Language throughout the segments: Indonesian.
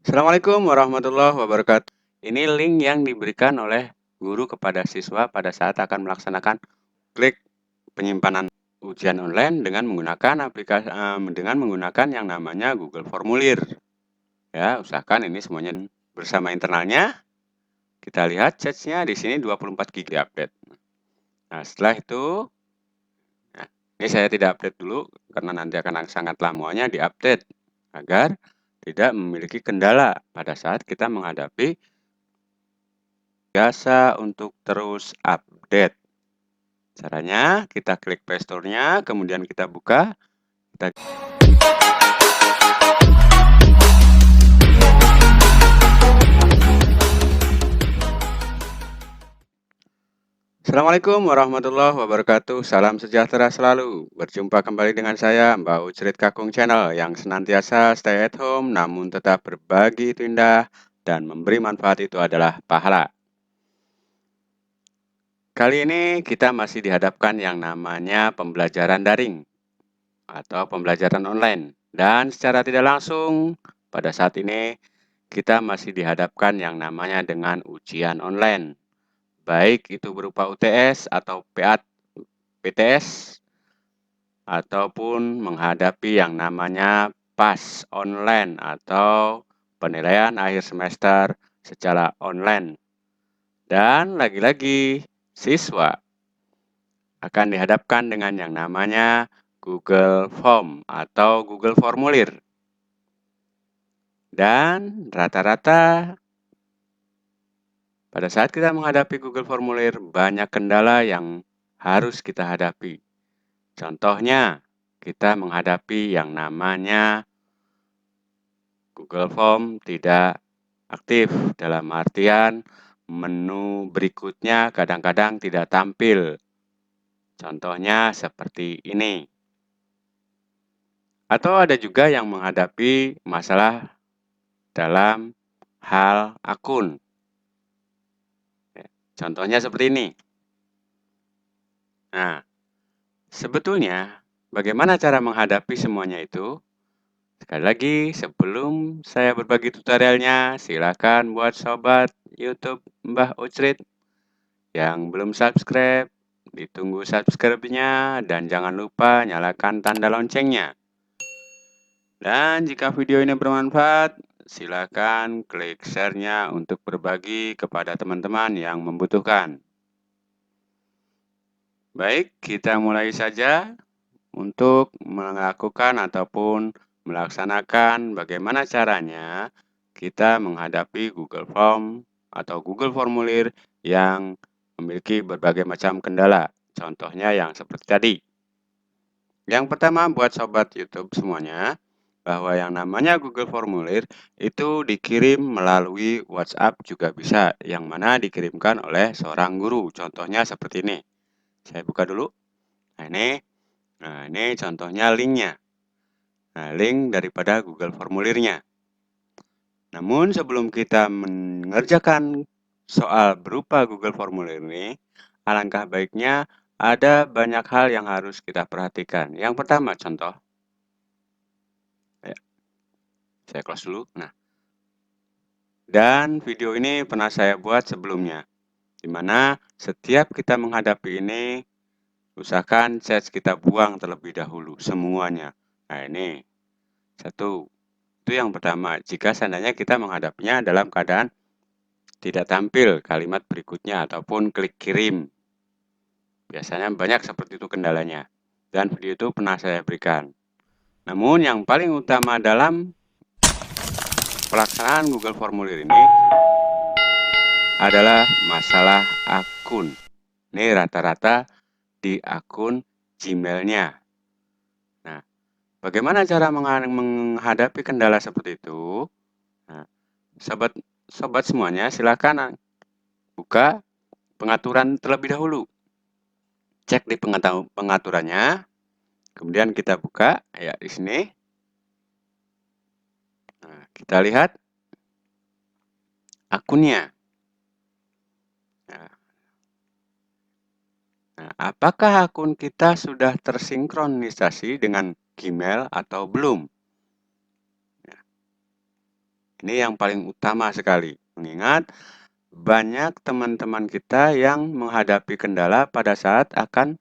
Assalamualaikum warahmatullahi wabarakatuh. Ini link yang diberikan oleh guru kepada siswa pada saat akan melaksanakan klik penyimpanan ujian online dengan menggunakan yang namanya Google Formulir. Ya, usahakan ini semuanya bersama internalnya. Kita lihat charge-nya di sini 24 GB update. Nah, setelah itu, nah, ini saya tidak update dulu karena nanti akan sangat lamanya diupdate agar tidak memiliki kendala pada saat kita menghadapi biasa untuk terus update. Caranya, kita klik Play Store-nya, kemudian kita buka. Assalamualaikum warahmatullahi wabarakatuh. Salam sejahtera selalu. Berjumpa kembali dengan saya, Mbak Ucrit Kakung Channel, yang senantiasa stay at home, namun tetap berbagi itu indah, dan memberi manfaat itu adalah pahala. Kali ini kita masih dihadapkan yang namanya pembelajaran daring atau pembelajaran online. Dan secara tidak langsung, pada saat ini kita masih dihadapkan yang namanya dengan ujian online. Baik itu berupa UTS atau PTS, ataupun menghadapi yang namanya PAS online atau penilaian akhir semester secara online. Dan lagi-lagi, siswa akan dihadapkan dengan yang namanya Google Form atau Google Formulir. Dan rata-rata pada saat kita menghadapi Google Formulir, banyak kendala yang harus kita hadapi. Contohnya, kita menghadapi yang namanya Google Form tidak aktif, dalam artian menu berikutnya kadang-kadang tidak tampil. Contohnya seperti ini. Atau ada juga yang menghadapi masalah dalam hal akun. Contohnya seperti ini. Nah, sebetulnya bagaimana cara menghadapi semuanya itu? Sekali lagi, sebelum saya berbagi tutorialnya, silakan buat sobat YouTube Mbah Ucrit yang belum subscribe, ditunggu subscribe-nya, dan jangan lupa nyalakan tanda loncengnya. Dan jika video ini bermanfaat, silakan klik share-nya untuk berbagi kepada teman-teman yang membutuhkan. Baik, kita mulai saja untuk melakukan ataupun melaksanakan bagaimana caranya kita menghadapi Google Form atau Google Formulir yang memiliki berbagai macam kendala. Contohnya yang seperti tadi. Yang pertama buat sobat YouTube semuanya, bahwa yang namanya Google Formulir itu dikirim melalui WhatsApp juga bisa, yang mana dikirimkan oleh seorang guru. Contohnya seperti ini. Saya buka dulu. Nah, ini contohnya linknya. Nah, link daripada Google Formulirnya. Namun sebelum kita mengerjakan soal berupa Google Formulir ini, alangkah baiknya ada banyak hal yang harus kita perhatikan. Yang pertama, contoh. Ya, saya close dulu. Nah, dan video ini pernah saya buat sebelumnya, di mana setiap kita menghadapi ini, usahakan chat kita buang terlebih dahulu, semuanya. Nah, ini satu. Itu yang pertama, jika seandainya kita menghadapinya dalam keadaan tidak tampil kalimat berikutnya ataupun klik kirim. Biasanya banyak seperti itu kendalanya. Dan video itu pernah saya berikan. Namun yang paling utama dalam pelaksanaan Google Formulir ini adalah masalah akun. Ini rata-rata di akun Gmail-nya. Nah, bagaimana cara menghadapi kendala seperti itu? Nah, sobat semuanya, silakan buka pengaturan terlebih dahulu. Cek di pengaturannya, kemudian kita buka ya di sini. Nah, kita lihat akunnya. Nah, apakah akun kita sudah tersinkronisasi dengan Gmail atau belum? Ini yang paling utama sekali. Mengingat banyak teman-teman kita yang menghadapi kendala pada saat akan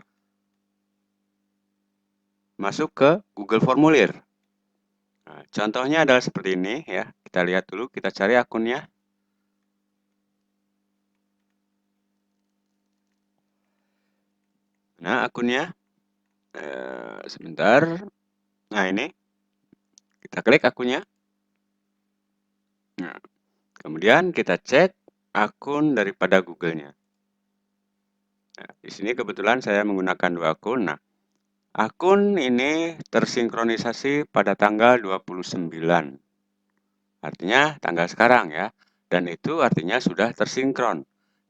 masuk ke Google Formulir. Nah, contohnya adalah seperti ini ya. Kita lihat dulu, kita cari akunnya. Nah, akunnya. Sebentar. Nah, ini. Kita klik akunnya. Nah, kemudian kita cek akun daripada Google-nya. Nah, di sini kebetulan saya menggunakan 2 akun. Nah, akun ini tersinkronisasi pada tanggal 29. Artinya tanggal sekarang ya. Dan itu artinya sudah tersinkron.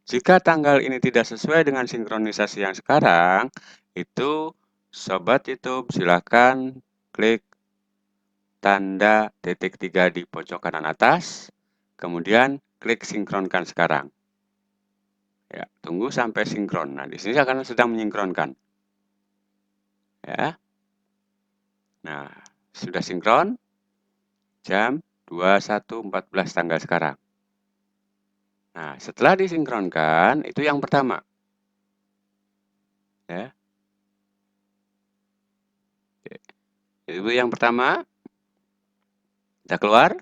Jika tanggal ini tidak sesuai dengan sinkronisasi yang sekarang, itu Sobat YouTube silakan klik tanda titik 3 di pojok kanan atas, kemudian klik sinkronkan sekarang. Ya, tunggu sampai sinkron. Nah, di sini akan sedang menyinkronkan. Ya. Nah, sudah sinkron jam 21.14 tanggal sekarang. Nah, setelah disinkronkan, itu yang pertama. Ya. Itu yang pertama. Kita keluar.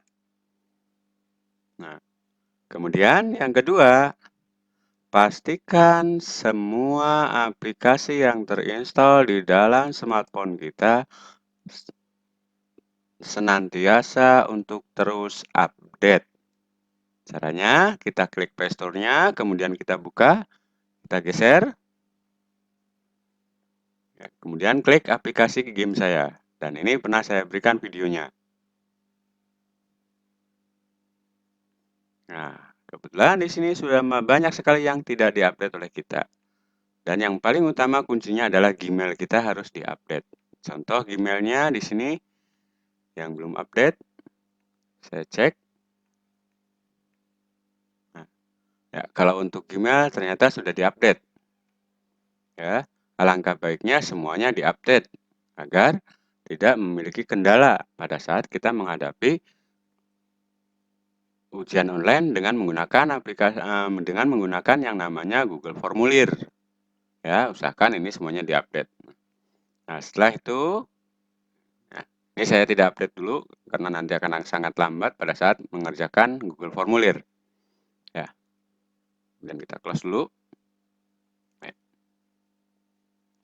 Nah, kemudian yang kedua, pastikan semua aplikasi yang terinstall di dalam smartphone kita senantiasa untuk terus update. Caranya, kita klik Play Store-nya, kemudian kita buka, kita geser, kemudian klik aplikasi game saya. Dan ini pernah saya berikan videonya. Nah, kebetulan di sini sudah banyak sekali yang tidak diupdate oleh kita. Dan yang paling utama kuncinya adalah Gmail kita harus diupdate. Contoh Gmailnya di sini yang belum update, saya cek. Nah, ya, kalau untuk Gmail ternyata sudah diupdate. Ya, alangkah baiknya semuanya diupdate agar tidak memiliki kendala pada saat kita menghadapi ujian online dengan menggunakan aplikasi dengan menggunakan yang namanya Google Formulir. Ya, usahakan ini semuanya diupdate. Nah, setelah itu, nah, ini saya tidak update dulu karena nanti akan sangat lambat pada saat mengerjakan Google Formulir. Ya, dan kita close dulu.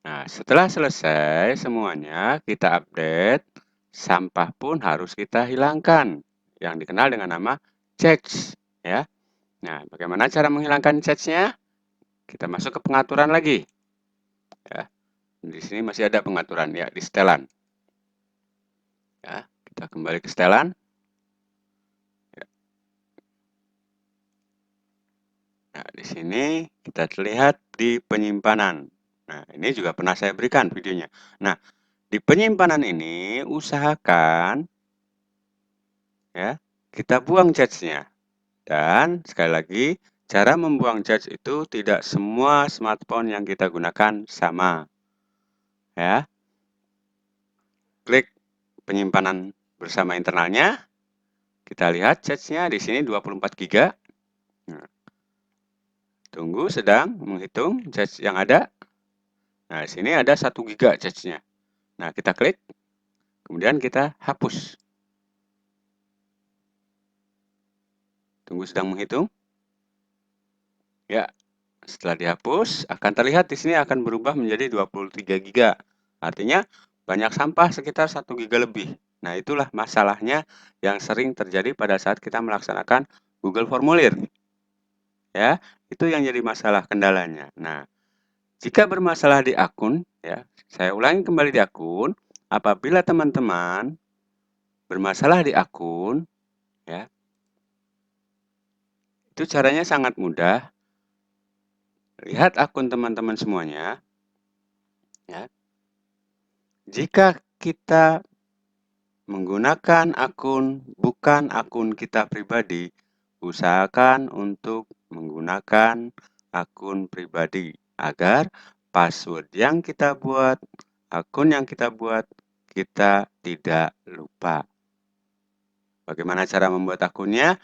Nah, setelah selesai semuanya, kita update, sampah pun harus kita hilangkan, yang dikenal dengan nama cache. Ya. Nah, bagaimana cara menghilangkan cache-nya? Kita masuk ke pengaturan lagi. Ya. Di sini masih ada pengaturan ya di setelan. Ya, kita kembali ke setelan. Ya. Nah, di sini kita terlihat di penyimpanan. Nah, ini juga pernah saya berikan videonya. Nah, di penyimpanan ini usahakan ya kita buang cache-nya. Dan sekali lagi, cara membuang cache itu tidak semua smartphone yang kita gunakan sama. Ya. Klik penyimpanan bersama internalnya. Kita lihat cache-nya di sini 24 GB. Nah, tunggu sedang menghitung cache yang ada. Nah, di sini ada 1 GB cache-nya. Nah, kita klik. Kemudian kita hapus. Tunggu sedang menghitung. Ya, setelah dihapus, akan terlihat di sini akan berubah menjadi 23 GB. Artinya, banyak sampah sekitar 1 GB lebih. Nah, itulah masalahnya yang sering terjadi pada saat kita melaksanakan Google Formulir. Ya, itu yang jadi masalah kendalanya. Nah, jika bermasalah di akun, ya, saya ulangi kembali di akun, apabila teman-teman bermasalah di akun, ya, itu caranya sangat mudah. Lihat akun teman-teman semuanya, ya. Jika kita menggunakan akun bukan akun kita pribadi, usahakan untuk menggunakan akun pribadi agar password yang kita buat, akun yang kita buat, kita tidak lupa. Bagaimana cara membuat akunnya?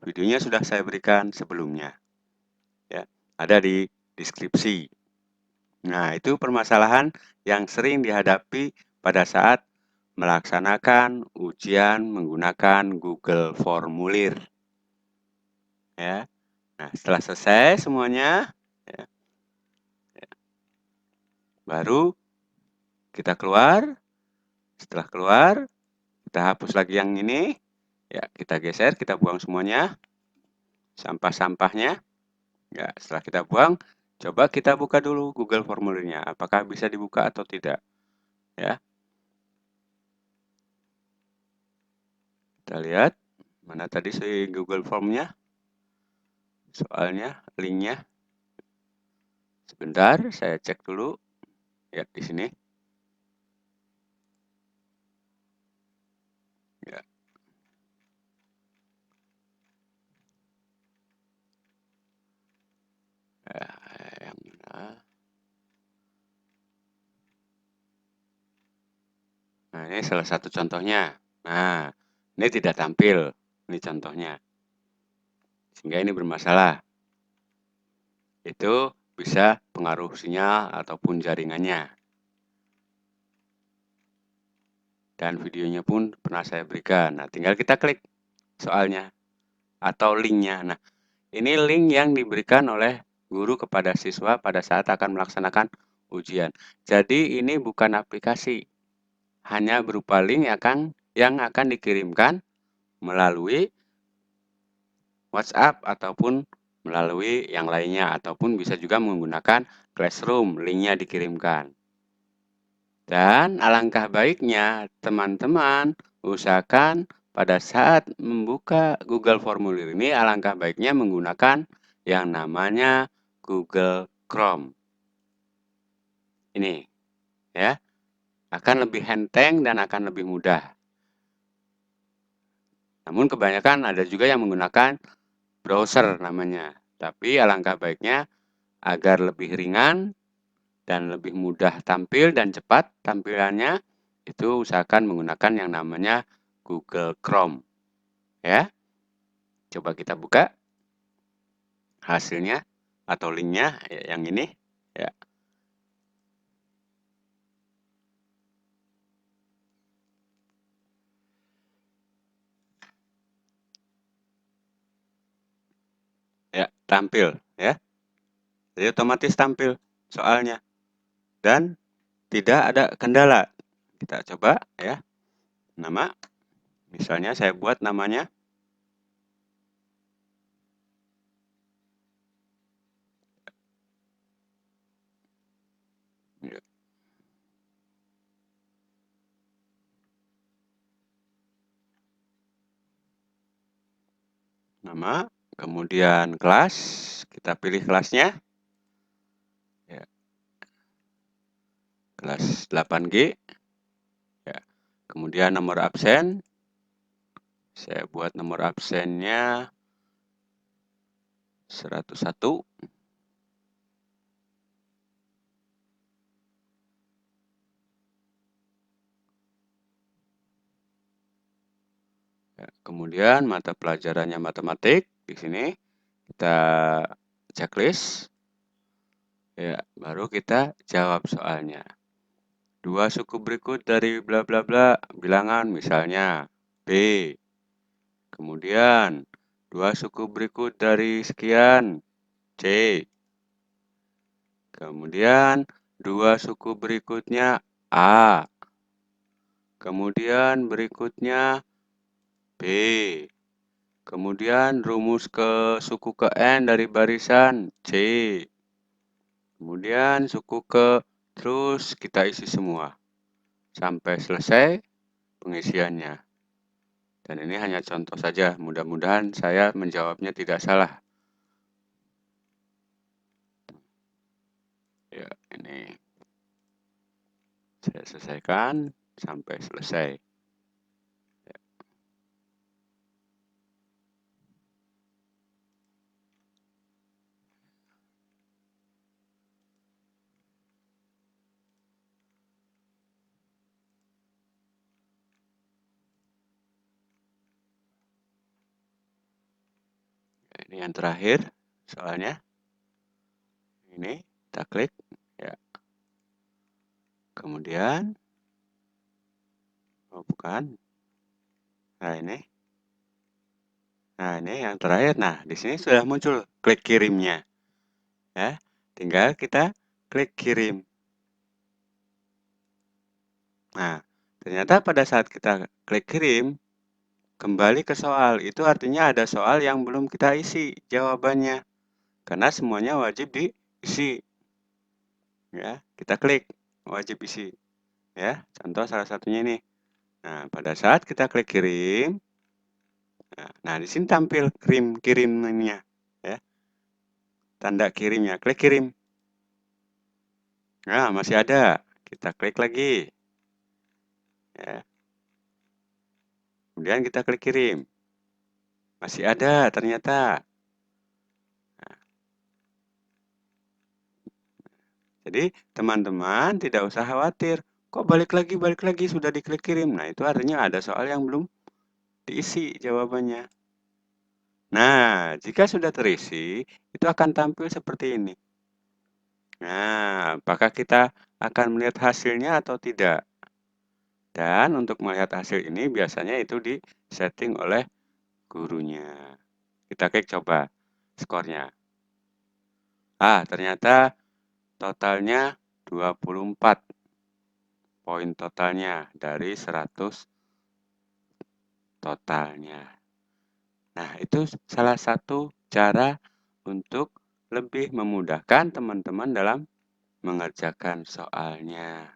Videonya sudah saya berikan sebelumnya. Ya, ada di deskripsi. Nah, itu permasalahan yang sering dihadapi pada saat melaksanakan ujian menggunakan Google Formulir. Ya. Nah, setelah selesai semuanya, ya, baru kita keluar. Setelah keluar, kita hapus lagi yang ini. Ya, kita geser, kita buang semuanya. Sampah-sampahnya. Ya, setelah kita buang, coba kita buka dulu Google Formulirnya. Apakah bisa dibuka atau tidak? Ya. Kita lihat mana tadi si Google Form-nya. Soalnya, linknya. Sebentar, saya cek dulu. Ya, di sini. Ya. Yang mana? Nah, ini salah satu contohnya. Nah, ini tidak tampil. Ini contohnya. Sehingga ini bermasalah. Itu bisa pengaruh sinyal ataupun jaringannya. Dan videonya pun pernah saya berikan. Nah, tinggal kita klik soalnya atau linknya. Nah, ini link yang diberikan oleh guru kepada siswa pada saat akan melaksanakan ujian. Jadi ini bukan aplikasi, hanya berupa link yang akan dikirimkan melalui WhatsApp ataupun melalui yang lainnya, ataupun bisa juga menggunakan Classroom, linknya dikirimkan. Dan alangkah baiknya teman-teman usahakan pada saat membuka Google Formulir ini, alangkah baiknya menggunakan yang namanya Google Chrome. Ini, ya, akan lebih enteng dan akan lebih mudah. Namun kebanyakan ada juga yang menggunakan browser namanya. Tapi alangkah baiknya agar lebih ringan dan lebih mudah tampil dan cepat tampilannya, itu usahakan menggunakan yang namanya Google Chrome. Ya, coba kita buka hasilnya atau linknya yang ini. Ya. Ya, tampil ya. Jadi otomatis tampil soalnya dan tidak ada kendala. Kita coba ya. Nama, misalnya saya buat namanya. Nama, kemudian kelas, kita pilih kelasnya. Ya. Kelas 8G. Ya. Kemudian nomor absen. Saya buat nomor absennya 101. Ya, kemudian mata pelajarannya matematik. Di sini kita checklist. Ya, baru kita jawab soalnya. Dua suku berikut dari bla bla bla bilangan misalnya B. Kemudian dua suku berikut dari sekian C. Kemudian dua suku berikutnya A. Kemudian berikutnya B. Kemudian rumus ke suku ke N dari barisan C. Kemudian suku ke, terus kita isi semua. Sampai selesai pengisiannya. Dan ini hanya contoh saja, mudah-mudahan saya menjawabnya tidak salah. Ya, ini saya selesaikan sampai selesai. Ini yang terakhir soalnya. Ini kita klik ya. Kemudian oh bukan. Nah, ini. Nah, ini yang terakhir. Nah, di sini sudah muncul klik kirimnya. Ya, tinggal kita klik kirim. Nah, ternyata pada saat kita klik kirim, kembali ke soal. Itu artinya ada soal yang belum kita isi jawabannya. Karena semuanya wajib diisi. Ya, kita klik wajib isi. Ya, contoh salah satunya ini. Nah, pada saat kita klik kirim, nah di sini tampil kirimnya, ya, tanda kirimnya. Klik kirim. Nah, masih ada. Kita klik lagi. Ya. Kemudian kita klik kirim. Masih ada ternyata. Nah, jadi teman-teman tidak usah khawatir. Kok balik lagi, sudah diklik kirim. Nah, itu artinya ada soal yang belum diisi jawabannya. Nah, jika sudah terisi, itu akan tampil seperti ini. Nah, apakah kita akan melihat hasilnya atau tidak? Dan untuk melihat hasil ini biasanya itu di-setting oleh gurunya. Kita klik coba skornya. Ternyata totalnya 24. Poin totalnya dari 100 totalnya. Nah, itu salah satu cara untuk lebih memudahkan teman-teman dalam mengerjakan soalnya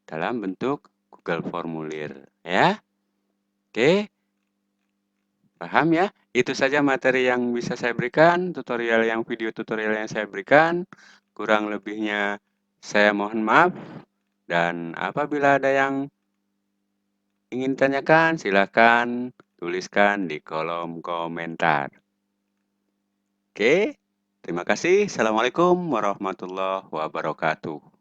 dalam bentuk Google Formulir, ya. Oke, paham ya? Itu saja materi yang bisa saya berikan, video tutorial yang saya berikan. Kurang lebihnya saya mohon maaf. Dan apabila ada yang ingin tanyakan, silakan tuliskan di kolom komentar. Oke, terima kasih. Assalamualaikum warahmatullahi wabarakatuh.